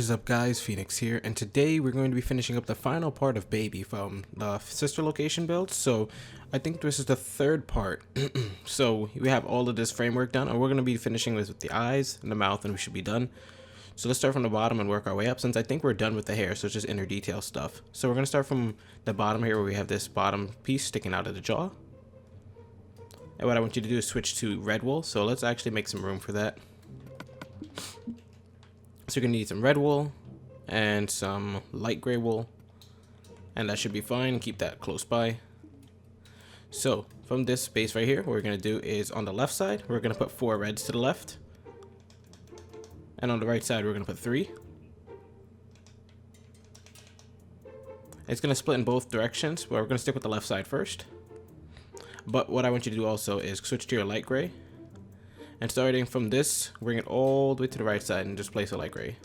is up, guys? Phoenix here, and today we're going to be finishing up the final part of Baby from the sister location build. So I think this is the third part. So we have all of this framework done, and we're going to be finishing with the eyes and the mouth, and we should be done. So let's start from the bottom and work our way up, since I think we're done with the hair, so it's just inner detail stuff. So we're going to start from the bottom here, where we have this bottom piece sticking out of the jaw. And what I want you to do is switch to red wool, so let's actually make some room for that. So you're going to need some red wool and some light gray wool, and that should be fine. Keep that close by. So from this space right here, what we're going to do is on the left side, we're going to put 4 reds to the left. And on the right side, we're going to put 3. It's going to split in both directions, but we're going to stick with the left side first. But what I want you to do also is switch to your light gray. And starting from this, bring it all the way to the right side and just place a light gray.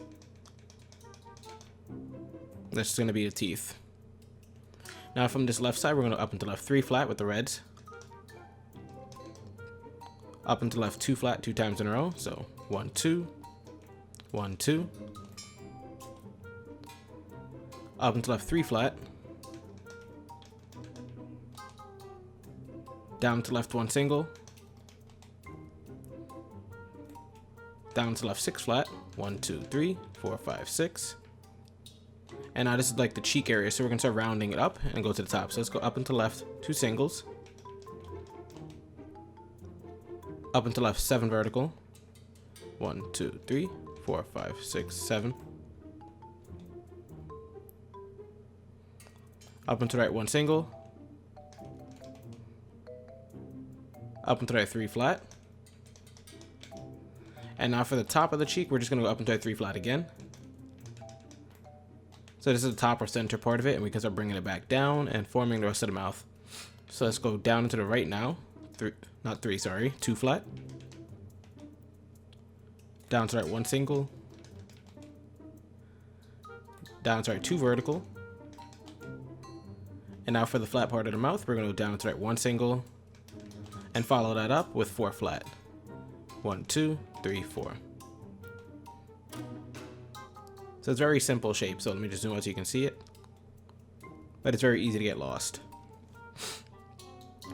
That's going to be the teeth. Now from this left side, we're going to up and to left 3 flat with the reds. Up and to left 2 flat 2 times in a row. So 1, 2, 1, 2. Up and to left 3 flat. Down to left 1 single. Down to left 6 flat. 1, 2, 3, 4, 5, 6. And now this is like the cheek area, so we're gonna start rounding it up and go to the top. So let's go up and to left 2 singles. Up and to left 7 vertical. 1, 2, 3, 4, 5, 6, 7. Up and to right 1 single. Up and to right 3 flat. And now for the top of the cheek, we're just going to go up and to right 3 flat again. So this is the top or center part of it, and we can start bringing it back down and forming the rest of the mouth. So let's go down into the right now. 2 flat. Down to right 1 single. Down to right 2 vertical. And now for the flat part of the mouth, we're going to go down to right 1 single. And follow that up with 4 flat. 1, 2, 3, 4. So it's very simple shape. So let me just zoom out so you can see it. But it's very easy to get lost.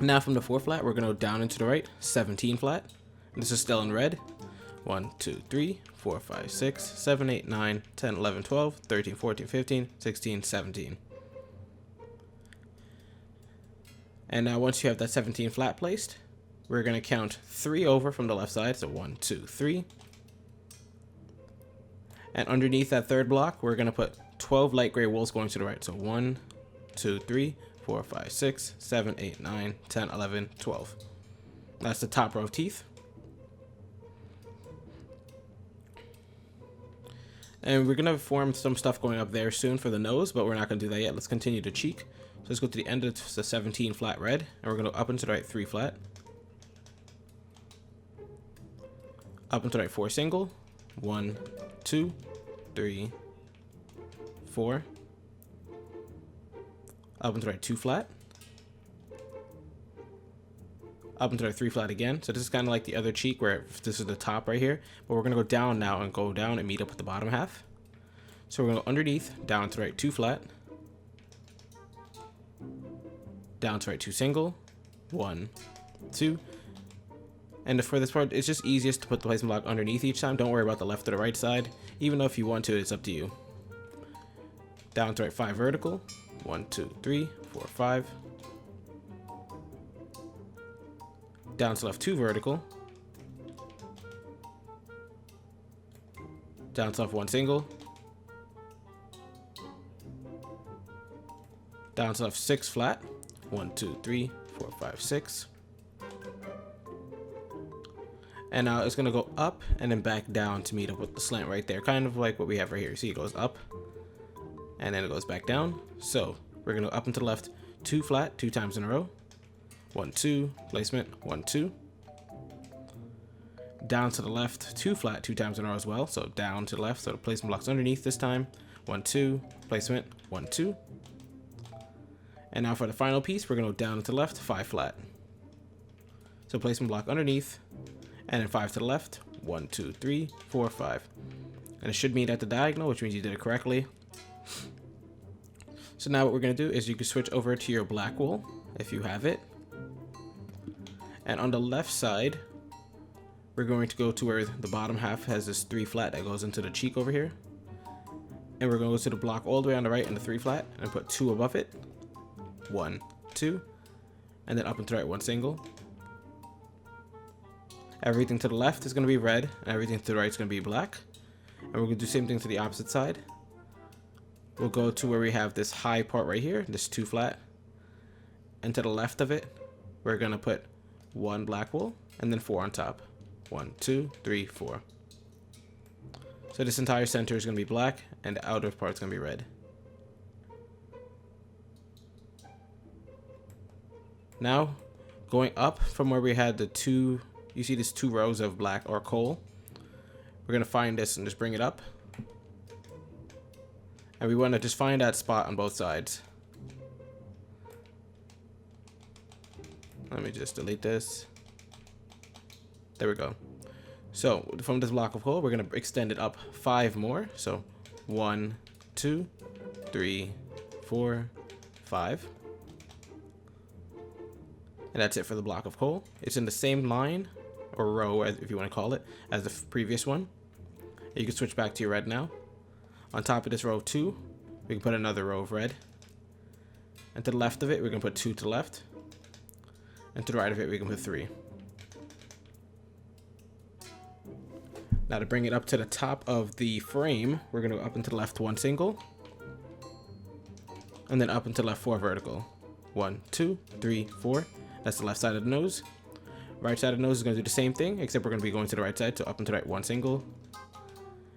Now from the 4 flat, we're going to go down into the right 17 flat. And this is still in red. 1, 2, 3, 4, 5, 6, 7, 8, 9, 10, 11, 12, 13, 14, 15, 16, 17. And now once you have that 17 flat placed, we're going to count 3 over from the left side. So 1, 2, 3. And underneath that third block, we're going to put 12 light gray wools going to the right. So 1, 2, 3, 4, 5, 6, 7, 8, 9, 10, 11, 12. That's the top row of teeth. And we're going to form some stuff going up there soon for the nose, but we're not going to do that yet. Let's continue the cheek. So let's go to the end of the 17 flat red, and we're going to up and to the right 3 flat. Up and to the right 4 single. 1, 2, 3, 4. Up and to the right 2 flat. Up and to the right 3 flat again. So this is kind of like the other cheek where this is the top right here. But we're going to go down now and go down and meet up with the bottom half. So we're going to go underneath, down to the right 2 flat. Down to right 2 single. 1, 2. And for this part, it's just easiest to put the placement block underneath each time. Don't worry about the left or the right side. Even though if you want to, it's up to you. Down to right 5 vertical. 1, 2, 3, 4, 5. Down to left 2 vertical. Down to left 1 single. Down to left 6 flat. 1, 2, 3, 4, 5, 6. And now it's going to go up and then back down to meet up with the slant right there. Kind of like what we have right here. See, it goes up and then it goes back down. So we're going to go up and to the left 2 flat 2 times in a row. 1, 2, placement, 1, 2. Down to the left 2 flat 2 times in a row as well. So down to the left. So the placement block's underneath this time. 1, 2, placement, 1, 2. And now for the final piece, we're going to go down to the left 5 flat. So placement block underneath. And then 5 to the left. 1, 2, 3, 4, 5. And it should meet at the diagonal, which means you did it correctly. So now what we're going to do is you can switch over to your black wool, if you have it. And on the left side, we're going to go to where the bottom half has this 3 flat that goes into the cheek over here. And we're going to go to the block all the way on the right in the 3 flat and put 2 above it. 1, 2, and then up and to the right 1 single. Everything to the left is going to be red, and everything to the right is going to be black. And we're going to do the same thing to the opposite side. We'll go to where we have this high part right here, this 2 flat. And to the left of it, we're going to put 1 black wool and then 4 on top. 1, 2, 3, 4. So this entire center is going to be black and the outer part is going to be red. Now, going up from where we had the 2, you see these 2 rows of black or coal. We're going to find this and just bring it up. And we want to just find that spot on both sides. Let me just delete this. There we go. So from this block of coal, we're going to extend it up 5 more. So 1, 2, 3, 4, 5. And that's it for the block of coal. It's in the same line or row, if you want to call it, as the previous one. You can switch back to your red now. On top of this row of 2, we can put another row of red. And to the left of it, we can put 2 to the left. And to the right of it, we can put 3. Now to bring it up to the top of the frame, we're going to go up and to the left 1 single. And then up and to the left 4 vertical. 1, 2, 3, 4. That's the left side of the nose. Right side of the nose is going to do the same thing, except we're going to be going to the right side. So up and to the right 1 single.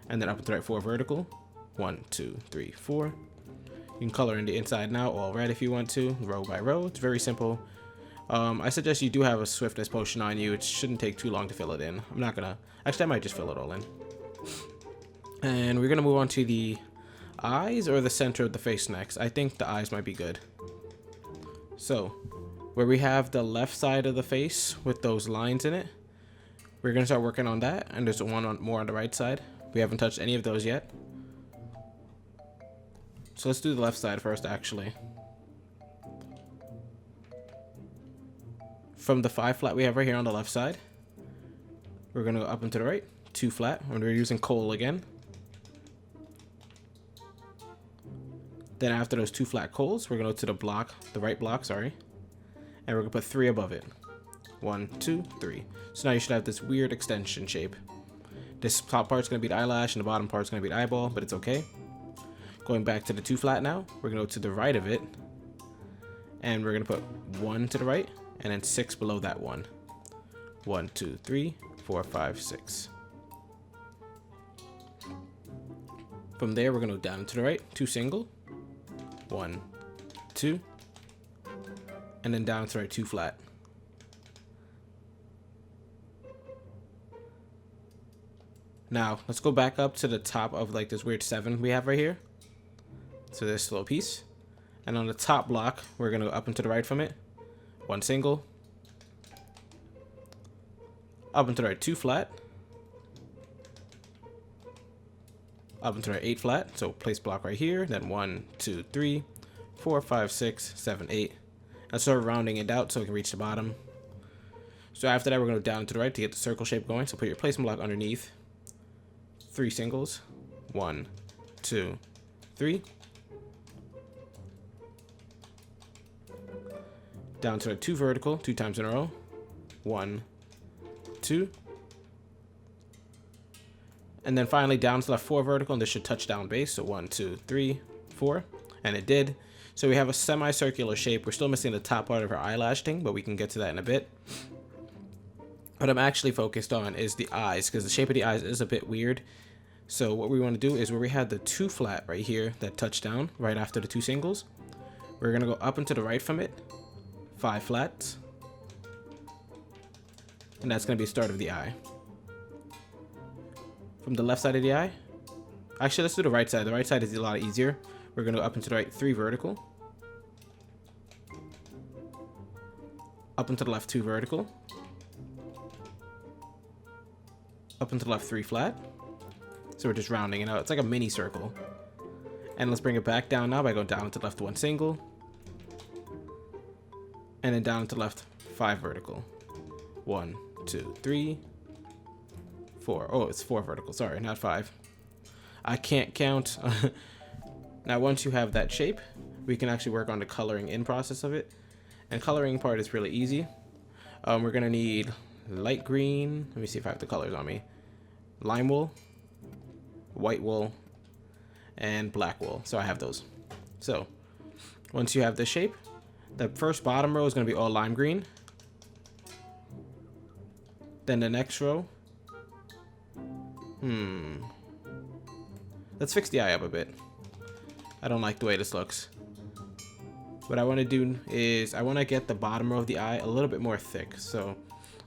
And then up and to the right 4 vertical. 1, 2, 3, 4. You can color in the inside now, all red if you want to, row by row. It's very simple. I suggest you do have a swiftness potion on you. It shouldn't take too long to fill it in. I'm not gonna, actually I might just fill it all in. And we're gonna move on to the eyes or the center of the face next. I think the eyes might be good. So where we have the left side of the face with those lines in it, we're gonna start working on that. And there's more on the right side. We haven't touched any of those yet. So let's do the left side first, actually. From the 5 flat we have right here on the left side, we're going to go up and to the right, 2 flat, and we're using coal again. Then after those 2 flat coals, we're going to go to the block, the right block, sorry, and we're going to put 3 above it. 1, 2, 3. So now you should have this weird extension shape. This top part's going to be the eyelash, and the bottom part's going to be the eyeball, but it's okay. Going back to the 2 flat now, we're going to go to the right of it, and we're going to put 1 to the right, and then 6 below that 1. 1, 2, 3, 4, 5, 6. From there, we're going to go down to the right, 2 single. 1, 2. And then down to the right, 2 flat. Now, let's go back up to the top of like this weird 7 we have right here. So this little piece. And on the top block, we're going to go up and to the right from it. 1 single. Up and to the right, 2 flat. Up and to the right, 8 flat. So place block right here. Then 1, 2, 3, 4, 5, 6, 7, 8. And start rounding it out so we can reach the bottom. So after that, we're going to go down to the right to get the circle shape going. So put your placement block underneath. 3 singles. 1, 2, 3. Down to the 2 vertical, 2 times in a row. 1, 2. And then finally down to the 4 vertical, and this should touch down base. So 1, 2, 3, 4. And it did. So we have a semicircular shape. We're still missing the top part of our eyelash thing, but we can get to that in a bit. What I'm actually focused on is the eyes, because the shape of the eyes is a bit weird. So what we want to do is where we had the 2 flat right here that touched down right after the 2 singles, we're going to go up and to the right from it. 5 flats, and that's going to be the start of the eye. From the left side of the eye, actually let's do the right side. The right side is a lot easier. We're going to go up and to the right, 3 vertical, up and to the left, 2 vertical, up and to the left, 3 flat, So we're just rounding it out. It's like a mini circle. And let's bring it back down now by going down to the left 1 single. And then down to the left 5 vertical. 1, 2, 3, 4. Oh, it's 4 vertical. Sorry, not 5. I can't count. Now, once you have that shape, we can actually work on the coloring in process of it. And coloring part is really easy. We're going to need light green. Let me see if I have the colors on me. Lime wool, white wool, and black wool. So I have those. So once you have this shape, the first bottom row is going to be all lime green. Then the next row. Let's fix the eye up a bit. I don't like the way this looks. What I want to do is I want to get the bottom row of the eye a little bit more thick. So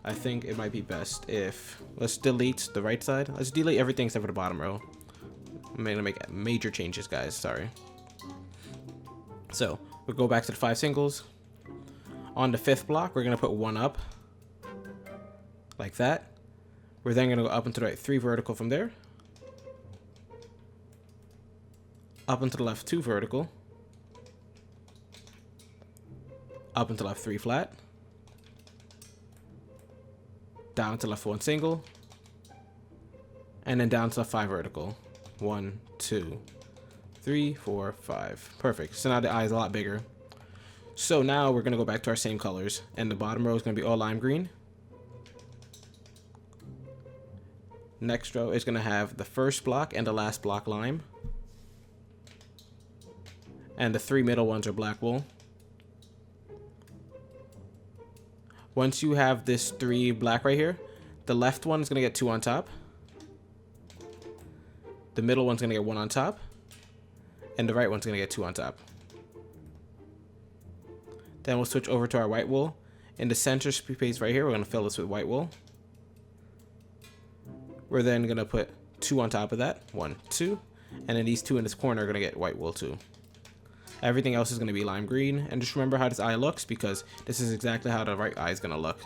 I think it might be best if, let's delete the right side. Let's delete everything except for the bottom row. I'm going to make major changes, guys. Sorry. So we'll go back to the 5 singles. On the 5th block, we're going to put 1 up. Like that. We're then going to go up and to the right 3 vertical from there. Up and to the left 2 vertical. Up and to the left 3 flat. Down to the left 1 single. And then down to the 5 vertical. 1, 2, 3, 4, 5. Perfect. So now the eye is a lot bigger. So now we're going to go back to our same colors. And the bottom row is going to be all lime green. Next row is going to have the first block and the last block lime. And the 3 middle ones are black wool. Once you have this 3 black right here, the left one is going to get 2 on top. The middle one's going to get 1 on top. And the right one's going to get 2 on top. Then we'll switch over to our white wool. In the center space right here, we're going to fill this with white wool. We're then going to put 2 on top of that. 1, 2. And then these 2 in this corner are going to get white wool too. Everything else is going to be lime green. And just remember how this eye looks, because this is exactly how the right eye is going to look.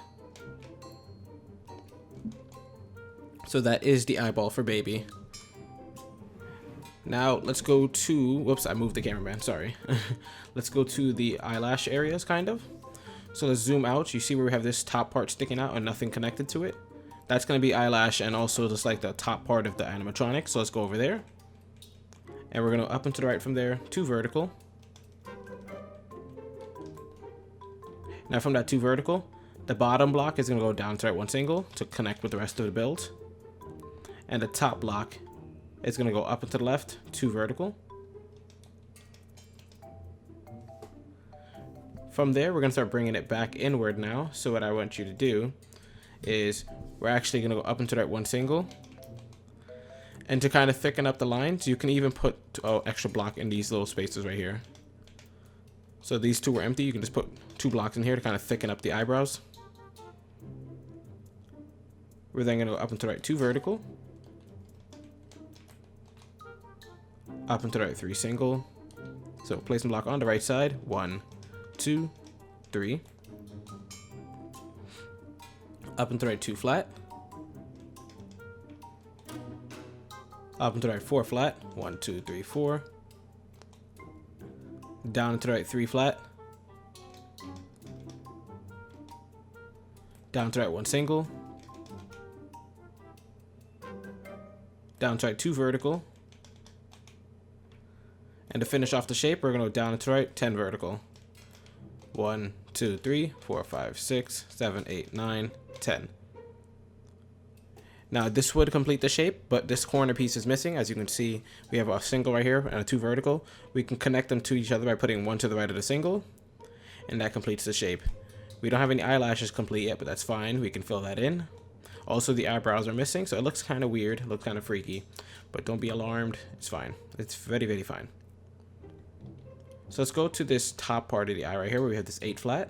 So that is the eyeball for baby. Now let's go to, whoops, I moved the cameraman, sorry. Let's go to the eyelash areas, kind of. So let's zoom out. You see where we have this top part sticking out and nothing connected to it? That's going to be eyelash and also just like the top part of the animatronic. So let's go over there. And we're going to up and to the right from there, 2 vertical. Now from that 2 vertical, the bottom block is going to go down to right 1 single to connect with the rest of the build. And the top block is going to go up and to the left, 2 vertical. From there, we're going to start bringing it back inward now. So what I want you to do is we're actually going to go up and to the right 1 single. And to kind of thicken up the lines, you can even put extra block in these little spaces right here. So these 2 were empty. You can just put 2 blocks in here to kind of thicken up the eyebrows. We're then going to go up and to the right 2 vertical. Up and to the right 3 single. So place a block on the right side. 1, 2, 3. Up and to the right 2 flat. Up and to the right 4 flat. 1, 2, 3, 4. Down and to the right 3 flat. Down to the right 1 single. Down to right 2 vertical. And to finish off the shape, we're going to go down and to right 10 vertical. 1, 2, 3, 4, 5, 6, 7, 8, 9, 10. Now this would complete the shape, but this corner piece is missing. As you can see, we have a single right here and a 2 vertical. We can connect them to each other by putting 1 to the right of the single, and that completes the shape. We don't have any eyelashes complete yet, but that's fine. We can fill that in. Also, the eyebrows are missing, so it looks kind of weird. It looks kind of freaky, but don't be alarmed. It's fine. It's very, very fine. So let's go to this top part of the eye right here where we have this 8 flat.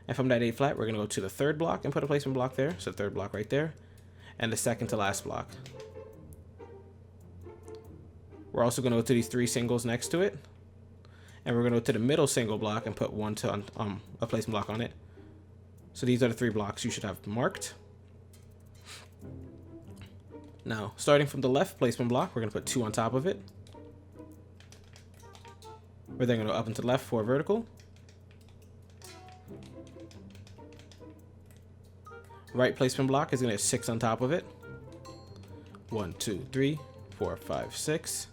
And from that 8 flat, we're going to go to the 3rd block and put a placement block there. So 3rd block right there. And the 2nd to last block. We're also going to go to these 3 singles next to it. And we're going to go to the middle single block and put a placement block on it. So these are the 3 blocks you should have marked. Now, starting from the left placement block, we're going to put 2 on top of it. We're then going to go up and to the left, 4 vertical. Right placement block is going to get 6 on top of it. 1, 2, 3, 4, 5, 6.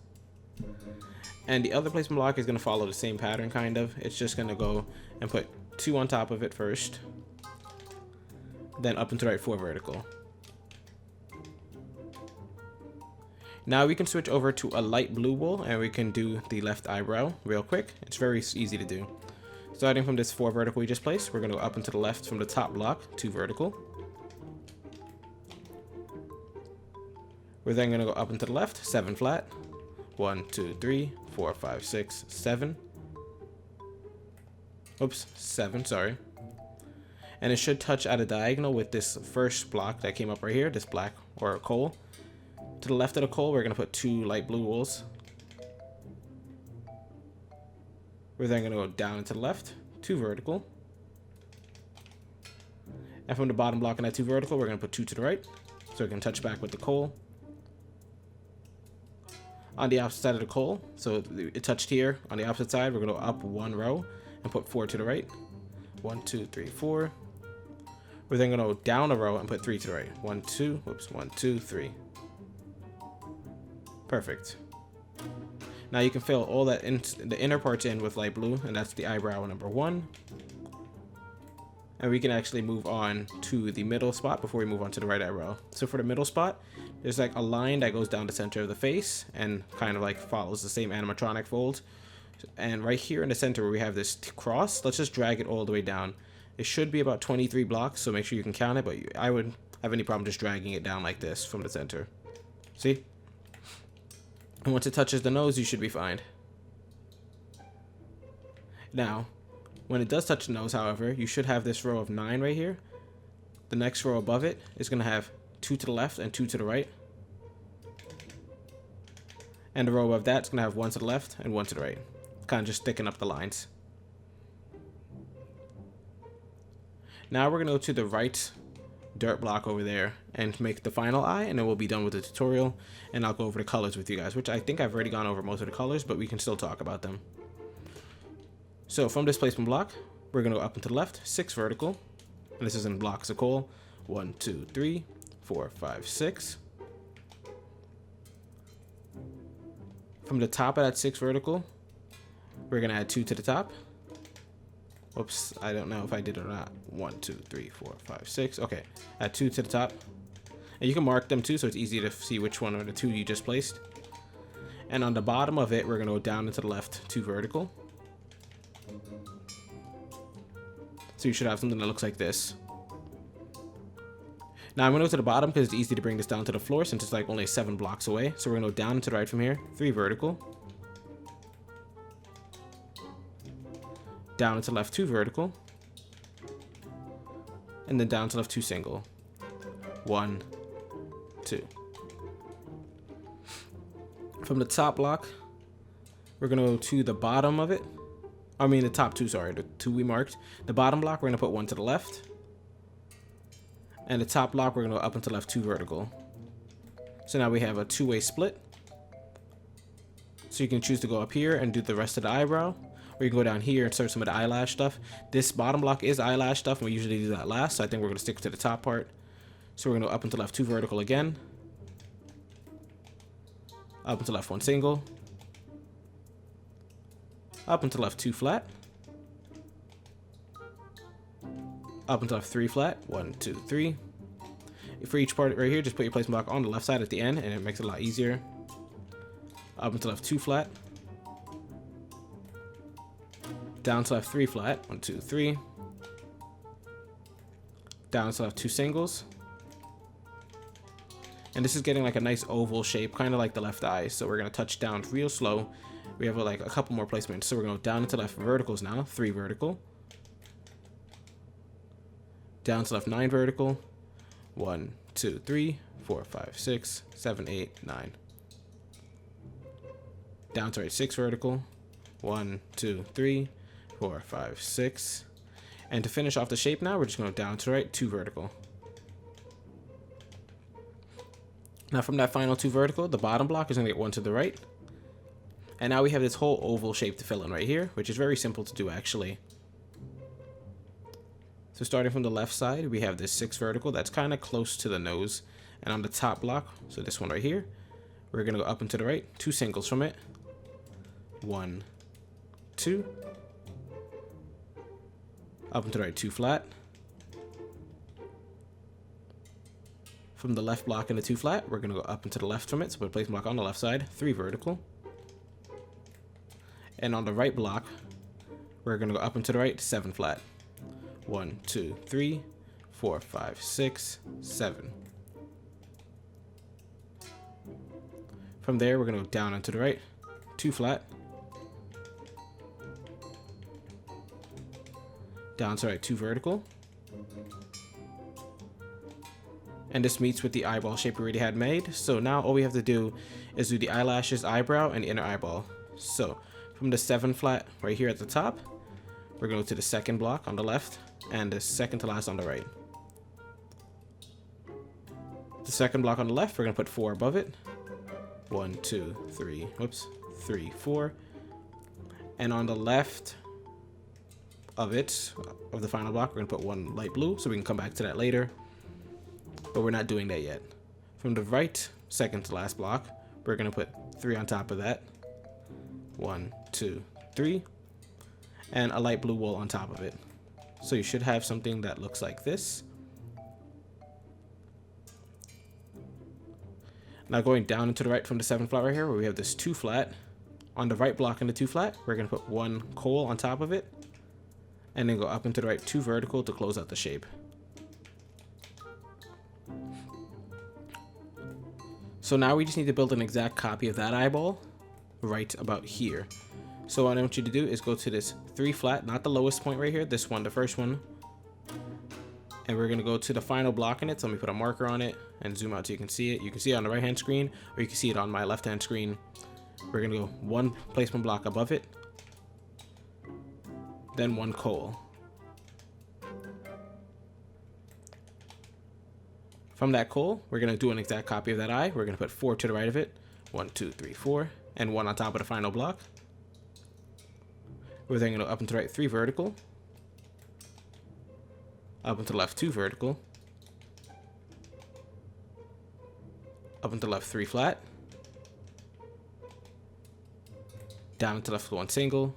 And the other placement block is going to follow the same pattern, kind of. It's just going to go and put 2 on top of it first. Then up and to the right, 4 vertical. Now we can switch over to a light blue wool and we can do the left eyebrow real quick. It's very easy to do. Starting from this 4 vertical we just placed, we're going to go up and to the left from the top block, 2 vertical. We're then going to go up and to the left, 7 flat. 1, 2, 3, 4, 5, 6, 7. Oops, 7, sorry. And it should touch at a diagonal with this first block that came up right here, this black or coal. To the left of the coal, we're going to put 2 light blue wools. We're then going to go down and to the left, 2 vertical. And from the bottom block in that 2 vertical, we're going to put 2 to the right. So we can touch back with the coal. On the opposite side of the coal, so it touched here. On the opposite side, we're going to go up 1 row and put 4 to the right. 1, 2, 3, 4. We're then going to go down a row and put 3 to the right. 1, 2, whoops, 1, 2, 3. Perfect. Now you can fill all that in the inner parts in with light blue, and that's the eyebrow number 1. And we can actually move on to the middle spot before we move on to the right eyebrow. So for the middle spot, there's like a line that goes down the center of the face and kind of like follows the same animatronic fold. And right here in the center where we have this cross, let's just drag it all the way down. It should be about 23 blocks, so make sure you can count it, but I wouldn't have any problem just dragging it down like this from the center. See? And once it touches the nose, you should be fine. Now, when it does touch the nose, however, you should have this row of 9 right here. The next row above it is going to have 2 to the left and 2 to the right. And the row above that is going to have 1 to the left and 1 to the right. Kind of just thicken up the lines. Now we're going to go to the right dirt block over there and make the final eye, and then we'll be done with the tutorial, and I'll go over the colors with you guys, which I think I've already gone over most of the colors, but we can still talk about them. So from this placement block, we're going to go up and to the left, 6 vertical, and this is in blocks of coal. 1, 2, 3, 4, 5, 6. From the top of that 6 vertical, we're going to add 2 to the top. Whoops, I don't know if I did it or not. 1, 2, 3, 4, 5, 6. Okay, add 2 to the top. And you can mark them too, so it's easy to see which one of the 2 you just placed. And on the bottom of it, we're going to go down and to the left, 2 vertical. So you should have something that looks like this. Now I'm going to go to the bottom because it's easy to bring this down to the floor since it's like only 7 blocks away. So we're going to go down and to the right from here, 3 vertical. Down and to the left, 2 vertical. And then down to the left, 2 single. 1, 2. From the top block, we're going to go to the bottom of it. I mean the top 2, sorry, the 2 we marked. The bottom block, we're going to put 1 to the left. And the top block, we're going to go up and to the left, 2 vertical. So now we have a 2-way split. So you can choose to go up here and do the rest of the eyebrow. Or you can go down here and start some of the eyelash stuff. This bottom block is eyelash stuff, and we usually do that last, so I think we're going to stick to the top part. So we're going to go up and to left, 2 vertical again. Up and to left, 1 single. Up and to left, 2 flat. Up and to left, 3 flat. 1, 2, 3. For each part right here, just put your placement block on the left side at the end, and it makes it a lot easier. Up and to left, 2 flat. Down to left, 3 flat. 1, 2, 3. Down to left, 2 singles. And this is getting like a nice oval shape, kind of like the left eye. So we're going to touch down real slow. We have like a couple more placements. So we're going to go down to left verticals now. 3 vertical. Down to left, 9 vertical. 1, 2, 3, 4, 5, 6, 7, 8, 9. Down to right, 6 vertical. 1, 2, 3, 4, 5, 6. And to finish off the shape now, we're just going to down to right, 2 vertical. Now from that final 2 vertical, the bottom block is going to get 1 to the right. And now we have this whole oval shape to fill in right here, which is very simple to do actually. So starting from the left side, we have this 6 vertical that's kind of close to the nose. And on the top block, so this one right here, we're going to go up and to the right, 2 singles from it. 1, 2. Up and to the right, 2 flat. From the left block into 2 flat, we're going to go up and to the left from it. So put a placement block on the left side, 3 vertical. And on the right block, we're going to go up and to the right, 7 flat. 1, 2, 3, 4, 5, 6, 7. From there, we're going to go down and to the right, 2 flat. Down to the right, 2 vertical. And this meets with the eyeball shape we already had made. So now all we have to do is do the eyelashes, eyebrow, and inner eyeball. So from the 7 flat right here at the top, we're going to go to the second block on the left and the second to last on the right. The second block on the left, we're going to put 4 above it. 1, 2, 3, whoops, 3, 4. And on the left of it, of the final block, we're going to put 1 light blue, so we can come back to that later. But we're not doing that yet. From the right second to last block, we're going to put 3 on top of that. 1, 2, 3. And a light blue wool on top of it. So you should have something that looks like this. Now going down and to the right from the 7 flat right here, where we have this 2 flat. On the right block in the 2 flat, we're going to put 1 coal on top of it. And then go up and to the right, 2 vertical to close out the shape. So now we just need to build an exact copy of that eyeball right about here. So what I want you to do is go to this 3 flat, not the lowest point right here, this one, the first one. And we're going to go to the final block in it. So let me put a marker on it and zoom out so you can see it. You can see it on the right hand screen, or you can see it on my left hand screen. We're going to go 1 placement block above it, then 1 coal. From that coal, we're going to do an exact copy of that eye. We're going to put 4 to the right of it. 1, 2, 3, 4. And 1 on top of the final block. We're then going to go up and to the right, 3 vertical. Up and to the left, 2 vertical. Up and to the left, 3 flat. Down and to the left, 1 single.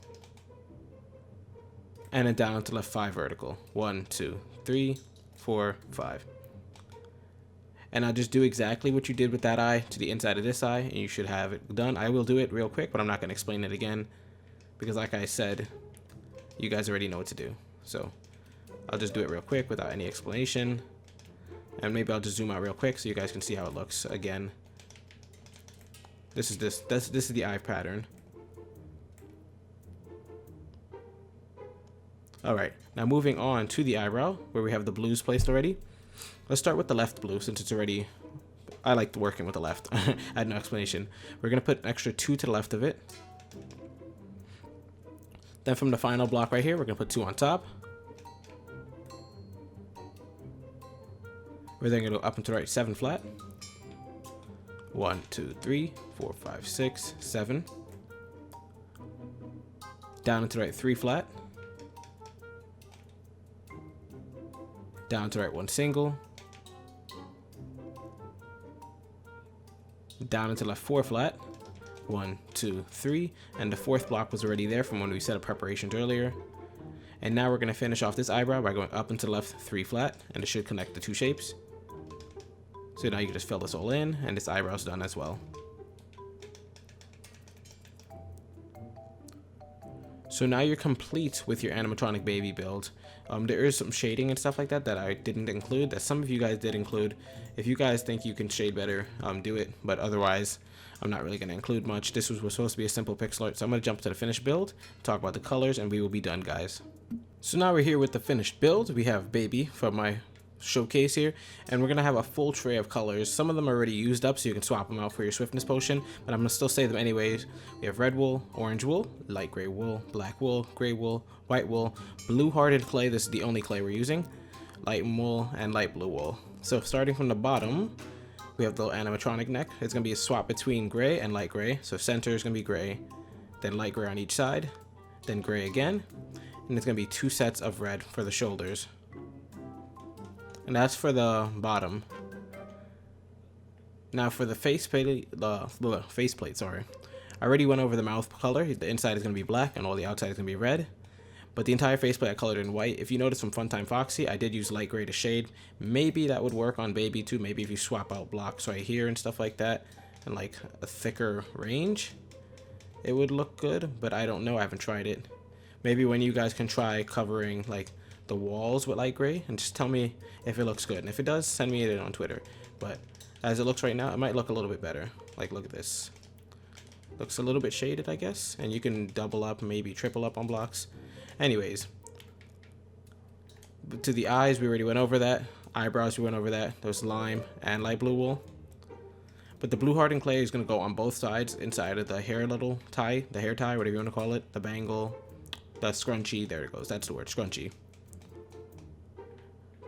And then down and to the left, 5 vertical. 1, 2, 3, 4, 5. And I'll just do exactly what you did with that eye to the inside of this eye, and you should have it done. I will do it real quick, but I'm not going to explain it again, because like I said, you guys already know what to do. So I'll just do it real quick without any explanation. And maybe I'll just zoom out real quick so you guys can see how it looks again. This is the eye pattern. Alright, now moving on to the eyebrow, where we have the blues placed already. Let's start with the left blue, since it's already... I like working with the left. I had no explanation. We're going to put an extra 2 to the left of it. Then from the final block right here, we're going to put 2 on top. We're then going to go up and to the right, 7 flat. 1, 2, 3, 4, 5, 6, 7. Down and to the right, 3 flat. Down to the right, 1 single. Down and to the left, 4 flat. 1, 2, 3. And the 4th block was already there from when we set up preparations earlier. And now we're going to finish off this eyebrow by going up and to the left, 3 flat. And it should connect the 2 shapes. So now you can just fill this all in, and this eyebrow's done as well. So now you're complete with your animatronic baby build. There is some shading and stuff like that that I didn't include, that some of you guys did include. If you guys think you can shade better, do it. But otherwise, I'm not really going to include much. This was supposed to be a simple pixel art, so I'm going to jump to the finished build, talk about the colors, and we will be done, guys. So now we're here with the finished build. We have baby from my showcase here, and we're gonna have a full tray of colors. Some of them are already used up, so you can swap them out for your swiftness potion, but I'm gonna still say them anyways. We have red wool, orange wool, light gray wool, black wool, gray wool, white wool, blue hearted clay. This is the only clay we're using, light wool, and light blue wool. So starting from the bottom, We have the little animatronic neck. It's going to be a swap between gray and light gray. So center is going to be gray, then light gray on each side, then gray again. And it's going to be 2 sets of red for the shoulders. And that's for the bottom. Now for the faceplate, sorry. I already went over the mouth color. The inside is going to be black and all the outside is going to be red. But the entire faceplate I colored in white. If you notice from Funtime Foxy, I did use light gray to shade. Maybe that would work on Baby too. Maybe if you swap out blocks right here and stuff like that, and like a thicker range, it would look good. But I don't know. I haven't tried it. Maybe when you guys can try covering like the walls with light gray and just tell me if it looks good. And if it does, send me it on Twitter. But as it looks right now, it might look a little bit better. Like, look at this. Looks a little bit shaded, I guess. And you can double up, maybe triple up on blocks. Anyways, to the eyes, we already went over that. Eyebrows, we went over that. There's lime and light blue wool. But the blue hardened clay is going to go on both sides inside of the hair little tie, the hair tie, whatever you want to call it, the bangle, the scrunchie. There it goes. That's the word, scrunchie.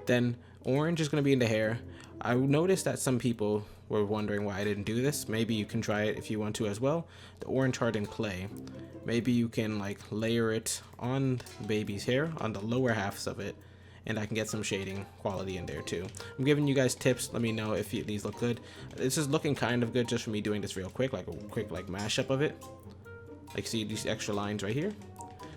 Then orange is going to be in the hair. I noticed that some people were wondering why I didn't do this. Maybe you can try it if you want to as well. The orange hardened clay. Maybe you can like layer it on Baby's hair, on the lower halves of it, and I can get some shading quality in there too. I'm giving you guys tips. Let me know if these look good. This is looking kind of good just for me doing this real quick, like a quick like mashup of it. Like, see these extra lines right here?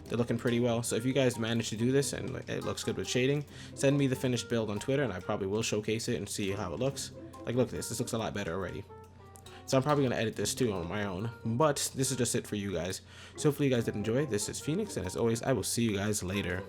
They're looking pretty well. So if you guys manage to do this and it looks good with shading, send me the finished build on Twitter and I probably will showcase it and see how it looks. Like, look at this. This looks a lot better already. So I'm probably going to edit this too on my own. But this is just it for you guys. So hopefully you guys did enjoy. This is Phoenix, and as always, I will see you guys later.